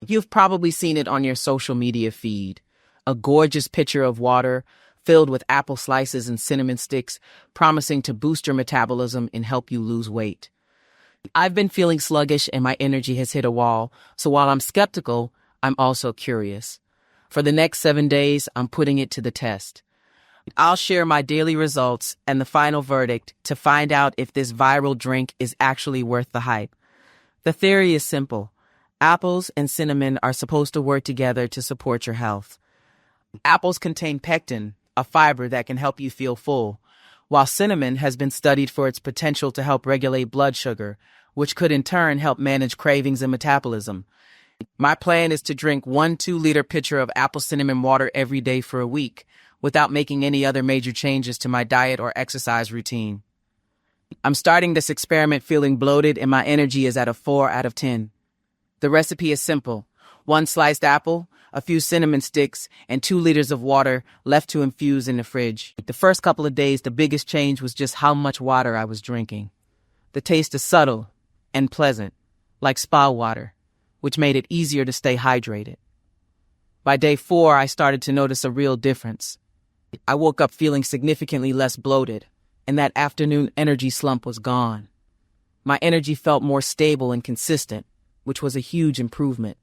You've probably seen it on your social media feed. A gorgeous picture of water filled with apple slices and cinnamon sticks, promising to boost your metabolism and help you lose weight. I've been feeling sluggish and my energy has hit a wall, so while I'm skeptical, I'm also curious. For the next 7 days, I'm putting it to the test. I'll share my daily results and the final verdict to find out if this viral drink is actually worth the hype. The theory is simple. Apples and cinnamon are supposed to work together to support your health. Apples contain pectin, a fiber that can help you feel full, while cinnamon has been studied for its potential to help regulate blood sugar, which could in turn help manage cravings and metabolism. My plan is to drink 1 2-liter pitcher of apple cinnamon water every day for a week, without making any other major changes to my diet or exercise routine. I'm starting this experiment feeling bloated and my energy is at a 4 out of 10. The recipe is simple. 1 sliced apple, a few cinnamon sticks, and 2 liters of water left to infuse in the fridge. The first couple of days, the biggest change was just how much water I was drinking. The taste is subtle and pleasant, like spa water, which made it easier to stay hydrated. By day 4, I started to notice a real difference. I woke up feeling significantly less bloated, and that afternoon energy slump was gone. My energy felt more stable and consistent, which was a huge improvement.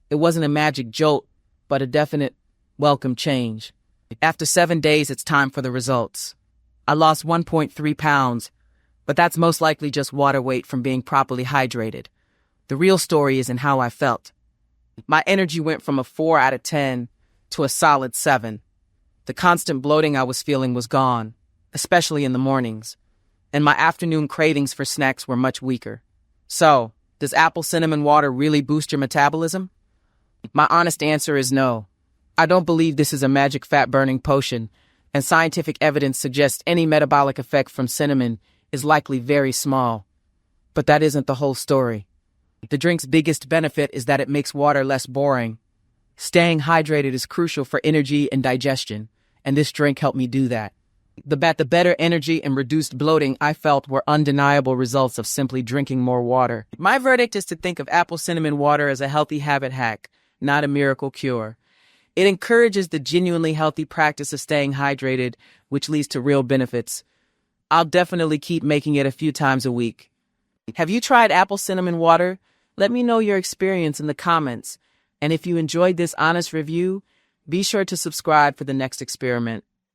It wasn't a magic jolt, but a definite, welcome change. After 7 days, it's time for the results. I lost 1.3 pounds, but that's most likely just water weight from being properly hydrated. The real story is in how I felt. My energy went from a 4 out of 10 to a solid 7. The constant bloating I was feeling was gone, especially in the mornings, and my afternoon cravings for snacks were much weaker. So, does apple cinnamon water really boost your metabolism? My honest answer is no. I don't believe this is a magic fat-burning potion, and scientific evidence suggests any metabolic effect from cinnamon is likely very small. But that isn't the whole story. The drink's biggest benefit is that it makes water less boring. Staying hydrated is crucial for energy and digestion, and this drink helped me do that. The better energy and reduced bloating I felt were undeniable results of simply drinking more water. My verdict is to think of apple cinnamon water as a healthy habit hack, not a miracle cure. It encourages the genuinely healthy practice of staying hydrated, which leads to real benefits. I'll definitely keep making it a few times a week. Have you tried apple cinnamon water? Let me know your experience in the comments. And if you enjoyed this honest review, be sure to subscribe for the next experiment.